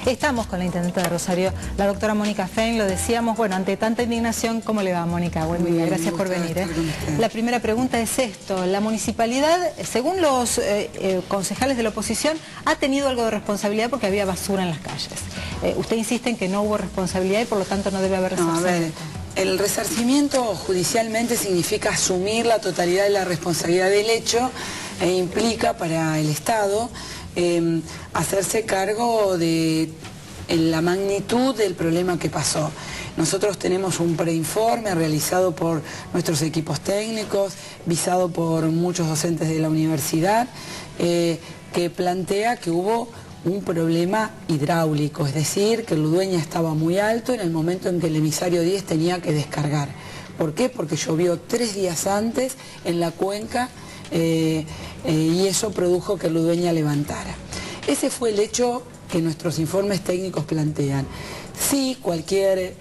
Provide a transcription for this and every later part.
Estamos con la intendenta de Rosario, la doctora Mónica Fein, lo decíamos, bueno, ante tanta indignación, ¿cómo le va, Mónica? Buen día, gracias por venir. La primera pregunta es esto, la municipalidad, según los concejales de la oposición, ha tenido algo de responsabilidad porque había basura en las calles. Usted insiste en que no hubo responsabilidad y por lo tanto no debe haber resarcimiento. El resarcimiento judicialmente significa asumir la totalidad de la responsabilidad del hecho e implica para el Estado hacerse cargo de la magnitud del problema que pasó. Nosotros tenemos un preinforme realizado por nuestros equipos técnicos, visado por muchos docentes de la universidad, que plantea que hubo un problema hidráulico, es decir, que el Ludueña estaba muy alto en el momento en que el emisario 10 tenía que descargar. ¿Por qué? Porque llovió 3 días antes en la cuenca y eso produjo que el Ludueña levantara. Ese fue el hecho que nuestros informes técnicos plantean. Sí, cualquier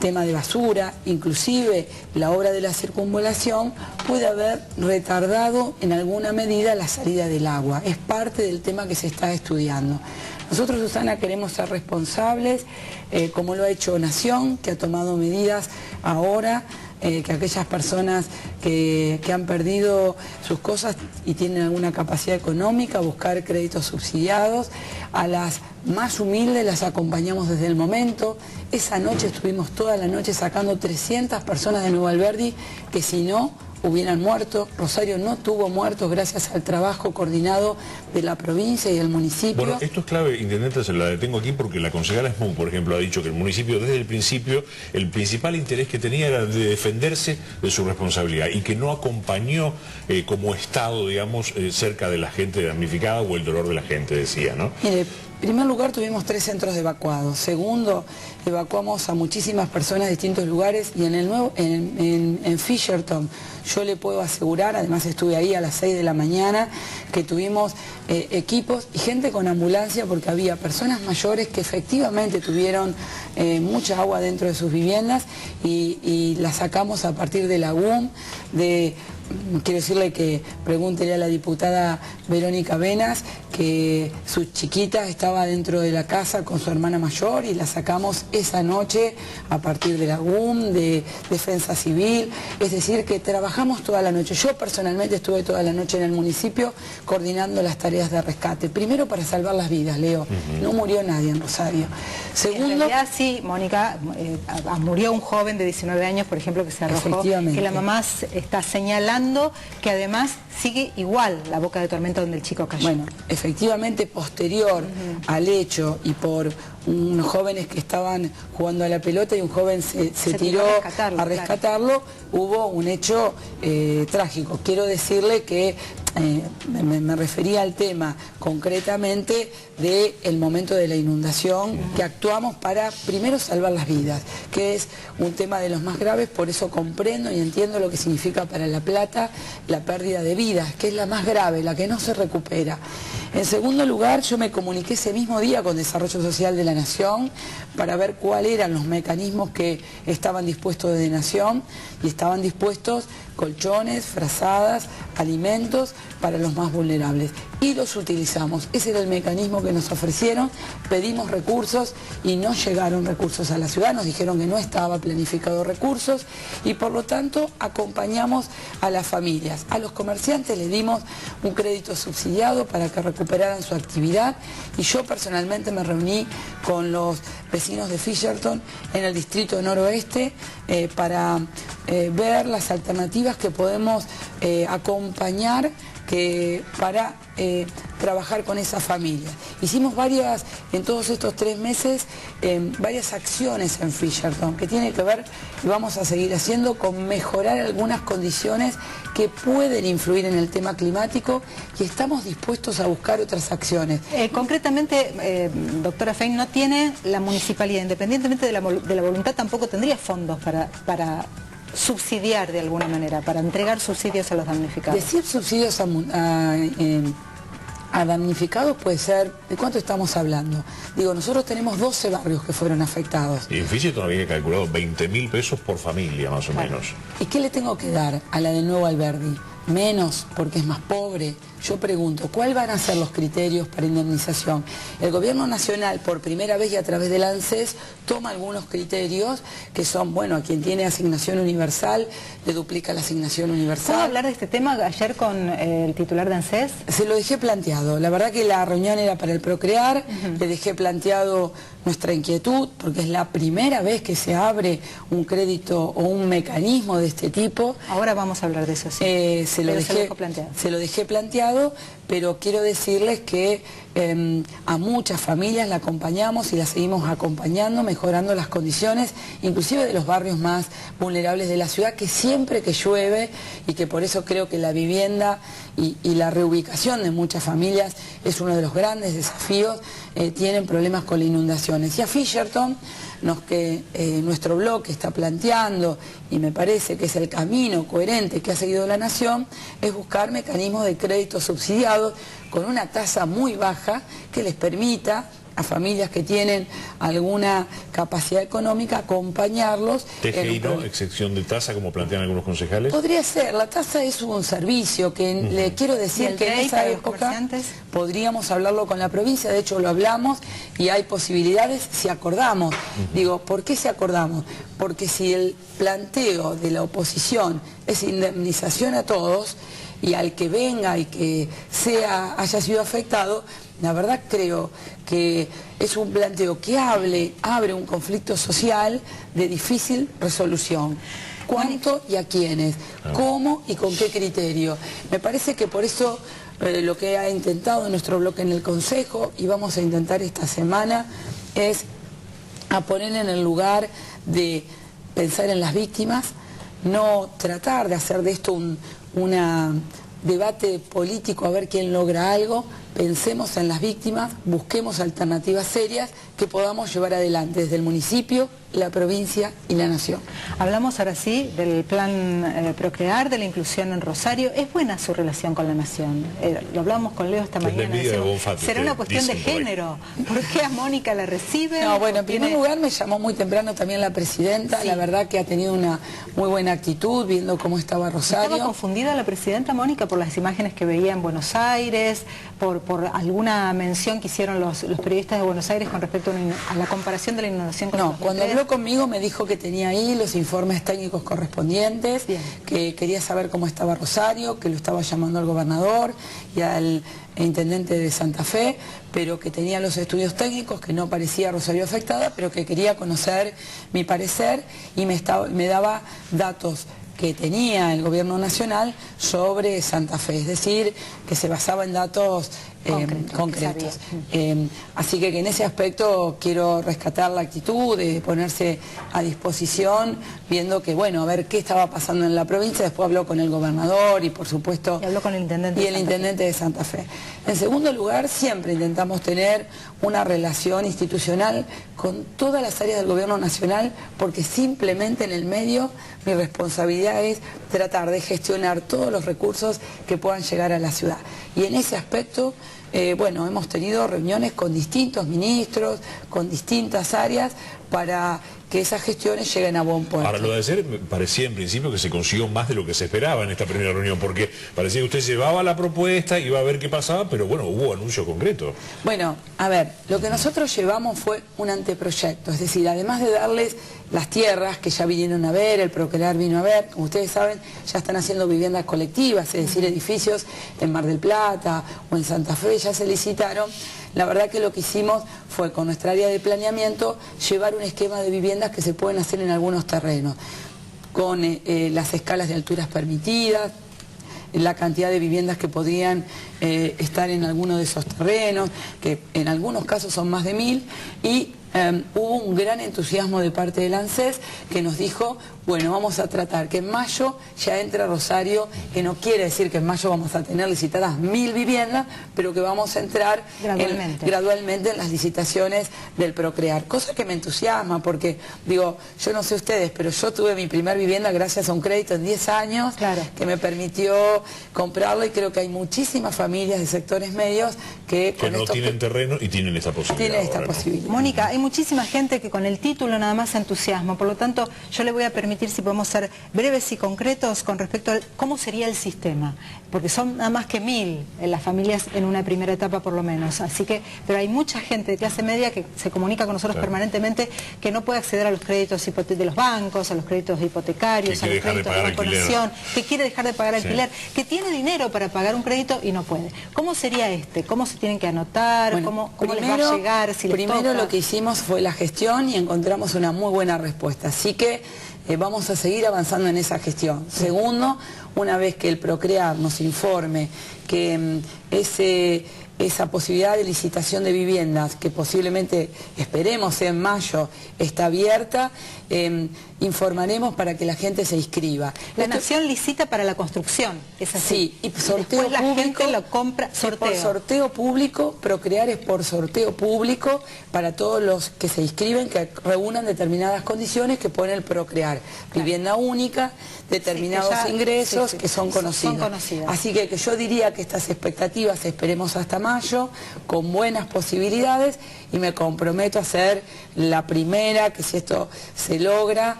tema de basura, inclusive la obra de la circunvalación, puede haber retardado en alguna medida la salida del agua. Es parte del tema que se está estudiando. Nosotros, Susana, queremos ser responsables, como lo ha hecho Nación, que ha tomado medidas ahora, que aquellas personas que han perdido sus cosas y tienen alguna capacidad económica, buscar créditos subsidiados. A las más humildes las acompañamos desde el momento. Esa noche estuvimos toda la noche sacando 300 personas de Nuevo Alberdi que si no hubieran muerto. Rosario no tuvo muertos gracias al trabajo coordinado de la provincia y del municipio. Bueno, esto es clave, intendente, se la detengo aquí porque la concejala Smook, por ejemplo, ha dicho que el municipio desde el principio, el principal interés que tenía era de defenderse de su responsabilidad y que no acompañó como Estado, digamos, cerca de la gente damnificada o el dolor de la gente, decía, ¿no? Mire, en primer lugar tuvimos 3 centros evacuados. Segundo, evacuamos a muchísimas personas de distintos lugares y en Fisherton yo le puedo asegurar, además estuve ahí a las 6 de la mañana, que tuvimos equipos y gente con ambulancia porque había personas mayores que efectivamente tuvieron mucha agua dentro de sus viviendas y las sacamos a partir de la UM, quiero decirle que pregúntele a la diputada Verónica Venas que su chiquita estaba dentro de la casa con su hermana mayor y la sacamos esa noche a partir de la UM, de Defensa Civil, es decir que trabajamos toda la noche. Yo personalmente estuve toda la noche en el municipio coordinando las tareas de rescate, primero para salvar las vidas, Leo, no murió nadie en Rosario. Segundo, en realidad sí, Mónica, murió un joven de 19 años, por ejemplo, que se arrojó, que la mamá está señalando que además sigue igual la boca de tormenta donde el chico cayó. Bueno, efectivamente posterior al hecho y por unos jóvenes que estaban jugando a la pelota y un joven se tiró a rescatarlo, hubo un hecho trágico. Quiero decirle que me refería al tema concretamente del momento de la inundación, que actuamos para primero salvar las vidas, que es un tema de los más graves, por eso comprendo y entiendo lo que significa para La Plata la pérdida de vidas, que es la más grave, la que no se recupera. En segundo lugar, yo me comuniqué ese mismo día con Desarrollo Social de la Nación para ver cuáles eran los mecanismos que estaban dispuestos de Nación y estaban dispuestos colchones, frazadas, alimentos para los más vulnerables. Y los utilizamos. Ese era el mecanismo que nos ofrecieron. Pedimos recursos y no llegaron recursos a la ciudad. Nos dijeron que no estaba planificado recursos y por lo tanto acompañamos a las familias. A los comerciantes les dimos un crédito subsidiado para que recuperaran su actividad y yo personalmente me reuní con los vecinos de Fisherton en el distrito noroeste para ver las alternativas que podemos acompañar para trabajar con esa familia. Hicimos en todos estos 3 meses, varias acciones en Fisherton que tiene que ver, y vamos a seguir haciendo, con mejorar algunas condiciones que pueden influir en el tema climático y estamos dispuestos a buscar otras acciones. Concretamente, doctora Fein, no tiene la municipalidad, independientemente de la voluntad, tampoco tendría fondos para subsidiar de alguna manera, para entregar subsidios a los damnificados. Decir subsidios a damnificados puede ser, ¿de cuánto estamos hablando? Digo, nosotros tenemos 12 barrios que fueron afectados. Y en Fisherton había calculado 20.000 pesos por familia, más o menos. ¿Y qué le tengo que dar a la de Nuevo Alberdi? Menos, porque es más pobre. yo pregunto, ¿cuáles van a ser los criterios para indemnización? El Gobierno Nacional, por primera vez y a través del ANSES, toma algunos criterios que son, bueno, a quien tiene asignación universal, le duplica la asignación universal. ¿Puedo hablar de este tema ayer con el titular de ANSES? Se lo dejé planteado. La verdad que la reunión era para el Procrear, le dejé planteado nuestra inquietud, porque es la primera vez que se abre un crédito o un mecanismo de este tipo. Ahora vamos a hablar de eso, sí. Se lo dejé planteado, pero quiero decirles que a muchas familias la acompañamos y la seguimos acompañando, mejorando las condiciones, inclusive de los barrios más vulnerables de la ciudad, que siempre que llueve, y que por eso creo que la vivienda y la reubicación de muchas familias es uno de los grandes desafíos, tienen problemas con la inundación. Y a Fisherton, nuestro bloque está planteando, y me parece que es el camino coherente que ha seguido la Nación, es buscar mecanismos de crédito subsidiados con una tasa muy baja que les permita a familias que tienen alguna capacidad económica acompañarlos. ¿TGI no? ¿Excepción de tasa como plantean algunos concejales? Podría ser, la tasa es un servicio que le quiero decir que en esa época podríamos hablarlo con la provincia, de hecho lo hablamos y hay posibilidades si acordamos. Digo, ¿por qué si acordamos? Porque si el planteo de la oposición es indemnización a todos y al que venga y que haya sido afectado, la verdad creo que es un planteo que abre un conflicto social de difícil resolución. ¿Cuánto y a quiénes? ¿Cómo y con qué criterio? Me parece que por eso lo que ha intentado nuestro bloque en el Consejo, y vamos a intentar esta semana, es a poner en el lugar de pensar en las víctimas, no tratar de hacer de esto un debate político a ver quién logra algo. Pensemos en las víctimas, busquemos alternativas serias que podamos llevar adelante desde el municipio, la provincia y la nación. Hablamos ahora sí del plan Procrear, de la inclusión en Rosario. ¿Es buena su relación con la nación? Lo hablamos con Leo esta mañana. ¿Será una cuestión de género? ¿Por qué a Mónica la recibe? No, bueno, en primer lugar me llamó muy temprano también la presidenta. Sí. La verdad que ha tenido una muy buena actitud viendo cómo estaba Rosario. ¿Estaba confundida la presidenta Mónica por las imágenes que veía en Buenos Aires, por alguna mención que hicieron los periodistas de Buenos Aires con respecto a la comparación de la inundación con No, cuando habló conmigo me dijo que tenía ahí los informes técnicos correspondientes, que quería saber cómo estaba Rosario, que lo estaba llamando al gobernador y al intendente de Santa Fe, pero que tenía los estudios técnicos, que no parecía Rosario afectada, pero que quería conocer mi parecer y me daba datos que tenía el gobierno nacional sobre Santa Fe, es decir, que se basaba en datos concretos. Así que en ese aspecto quiero rescatar la actitud de ponerse a disposición, viendo que, bueno, a ver qué estaba pasando en la provincia. Después habló con el gobernador y, por supuesto, y habló con el intendente de Santa Fe. En segundo lugar, siempre intentamos tener una relación institucional con todas las áreas del gobierno nacional, porque simplemente en el medio mi responsabilidad es tratar de gestionar todos los recursos que puedan llegar a la ciudad. Y en ese aspecto, bueno, hemos tenido reuniones con distintos ministros, con distintas áreas, para que esas gestiones lleguen a buen puerto. Ahora, lo de ayer parecía en principio que se consiguió más de lo que se esperaba en esta primera reunión, porque parecía que usted llevaba la propuesta, iba a ver qué pasaba, pero bueno, hubo anuncio concreto. Bueno, a ver, lo que nosotros llevamos fue un anteproyecto, es decir, además de darles las tierras que ya vinieron a ver, el Procrear vino a ver, como ustedes saben, ya están haciendo viviendas colectivas, es decir, edificios en Mar del Plata o en Santa Fe ya se licitaron. La verdad que lo que hicimos fue, con nuestra área de planeamiento, llevar un esquema de viviendas que se pueden hacer en algunos terrenos, con las escalas de alturas permitidas, la cantidad de viviendas que podrían estar en alguno de esos terrenos, que en algunos casos son más de 1000, y hubo un gran entusiasmo de parte del ANSES que nos dijo, bueno, vamos a tratar que en mayo ya entre Rosario, que no quiere decir que en mayo vamos a tener licitadas 1000 viviendas, pero que vamos a entrar gradualmente en las licitaciones del Procrear, cosa que me entusiasma porque, digo, yo no sé ustedes, pero yo tuve mi primer vivienda gracias a un crédito en 10 años, que me permitió comprarlo, y creo que hay muchísimas familias de sectores medios que no tienen terreno y tienen esta posibilidad. Mónica, hay muchísima gente que con el título nada más se entusiasma, por lo tanto yo le voy a permitir si podemos ser breves y concretos con respecto a cómo sería el sistema, porque son nada más que 1000 en las familias en una primera etapa por lo menos, así que, pero hay mucha gente de clase media que se comunica con nosotros permanentemente que no puede acceder a los créditos de los bancos, a los créditos hipotecarios, a los créditos de vacunación, que quiere dejar de pagar alquiler, que tiene dinero para pagar un crédito y no puede. ¿Cómo sería ¿Cómo se tienen que anotar? Bueno, ¿Cómo les va a llegar? Si les primero toca. Lo que hicimos fue la gestión y encontramos una muy buena respuesta. Así que vamos a seguir avanzando en esa gestión. Sí. Segundo, una vez que el Procrear nos informe que esa posibilidad de licitación de viviendas, que posiblemente, esperemos en mayo, está abierta, informaremos para que la gente se inscriba. La Nación licita para la construcción, es así. Sí, y sorteo público, la gente lo compra, sorteo. Por sorteo público, Procrear es por sorteo público para todos los que se inscriben, que reúnan determinadas condiciones que pone el Procrear. Claro. Vivienda única, determinados ingresos que son conocidos. Así que yo diría que estas expectativas esperemos hasta mayo, con buenas posibilidades, y me comprometo a ser la primera que, si esto se logra,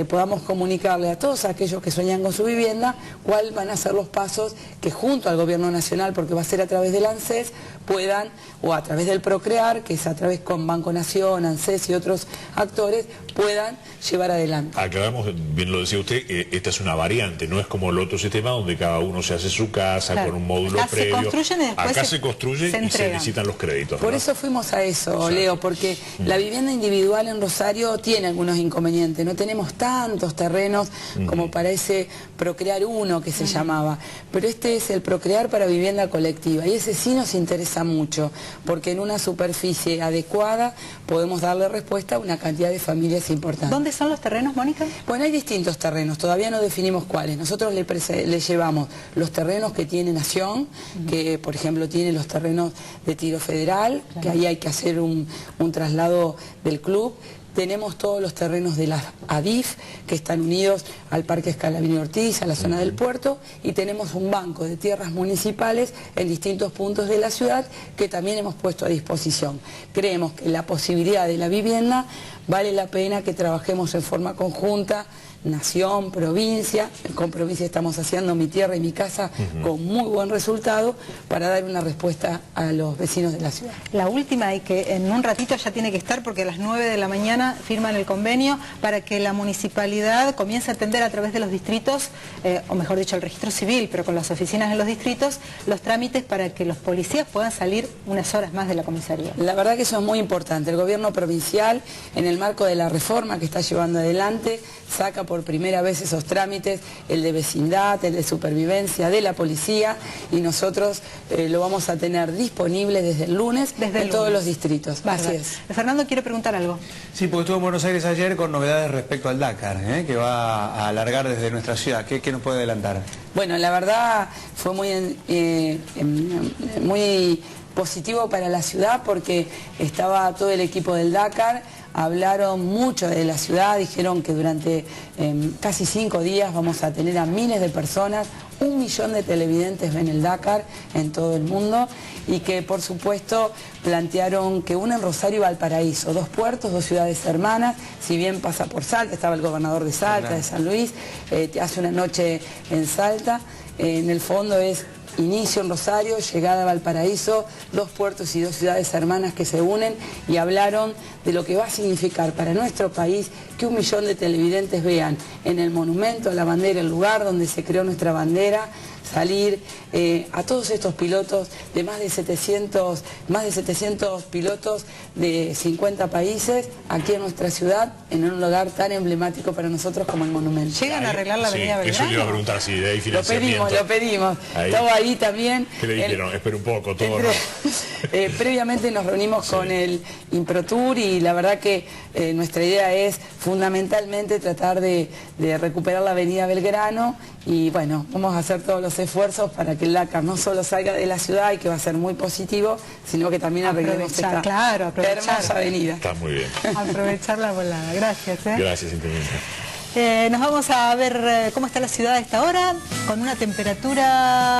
podamos comunicarle a todos aquellos que sueñan con su vivienda cuáles van a ser los pasos que junto al Gobierno Nacional, porque va a ser a través del ANSES, puedan, o a través del Procrear, que es a través con Banco Nación, ANSES y otros actores, puedan llevar adelante. Aclaramos, bien lo decía usted, esta es una variante, no es como el otro sistema donde cada uno se hace su casa, claro, con un módulo previo. Acá se construye y se licitan los créditos. Por eso fuimos a eso, Leo, porque la vivienda individual en Rosario tiene algunos inconvenientes. No tenemos tantos terrenos como para ese Procrear 1 que se llamaba, pero este es el Procrear para vivienda colectiva, y ese sí nos interesa mucho, porque en una superficie adecuada podemos darle respuesta a una cantidad de familias importantes. ¿Dónde son los terrenos, Mónica? Bueno, hay distintos terrenos, todavía no definimos cuáles. Nosotros le llevamos los terrenos que tiene Nación, que por ejemplo tiene los terrenos de Tiro Federal, claro, que ahí hay que hacer un traslado del club. Tenemos todos los terrenos de la ADIF, que están unidos al Parque Escalabrini Ortiz, a la zona del puerto, y tenemos un banco de tierras municipales en distintos puntos de la ciudad que también hemos puesto a disposición. Creemos que la posibilidad de la vivienda vale la pena que trabajemos en forma conjunta, Nación, provincia. Con provincia estamos haciendo Mi Tierra y Mi Casa con muy buen resultado para dar una respuesta a los vecinos de la ciudad. La última, y que en un ratito ya tiene que estar, porque a las 9 de la mañana firman el convenio para que la municipalidad comience a atender a través de los distritos, o mejor dicho el registro civil, pero con las oficinas en los distritos, los trámites para que los policías puedan salir unas horas más de la comisaría. La verdad que eso es muy importante. El gobierno provincial, en el marco de la reforma que está llevando adelante, saca por primera vez esos trámites, el de vecindad, el de supervivencia de la policía, y nosotros lo vamos a tener disponible desde el lunes en todos los distritos. Así es. Fernando quiere preguntar algo. Sí, porque estuvo en Buenos Aires ayer con novedades respecto al Dakar, que va a alargar desde nuestra ciudad. ¿Qué nos puede adelantar? Bueno, la verdad fue muy positivo para la ciudad, porque estaba todo el equipo del Dakar. Hablaron mucho de la ciudad, dijeron que durante casi 5 días vamos a tener a miles de personas, 1 millón de televidentes ven el Dakar en todo el mundo, y que por supuesto plantearon que unen Rosario y Valparaíso, 2 puertos, 2 ciudades hermanas. Si bien pasa por Salta, estaba el gobernador de Salta, de San Luis, hace una noche en Salta, en el fondo es inicio en Rosario, llegada a Valparaíso, 2 puertos y 2 ciudades hermanas que se unen, y hablaron de lo que va a significar para nuestro país que 1 millón de televidentes vean en el monumento a la bandera, el lugar donde se creó nuestra bandera, salir a todos estos pilotos de más de 700 pilotos de 50 países aquí en nuestra ciudad, en un lugar tan emblemático para nosotros como el monumento. ¿Llegan a arreglar la avenida Belgrano? Eso le iba a preguntar, si de ahí financiamiento. Lo pedimos. Estaba ahí también. ¿Qué le dijeron? Espera un poco, todo previamente nos reunimos con el Improtur, y la verdad que nuestra idea es fundamentalmente tratar de recuperar la avenida Belgrano, y bueno, vamos a hacer todos los esfuerzos para que el Dakar no solo salga de la ciudad, y que va a ser muy positivo, sino que también arreglemos esta hermosa avenida. Está muy bien. Aprovechar la volada. Gracias. Gracias, intendente. Nos vamos a ver cómo está la ciudad a esta hora, con una temperatura...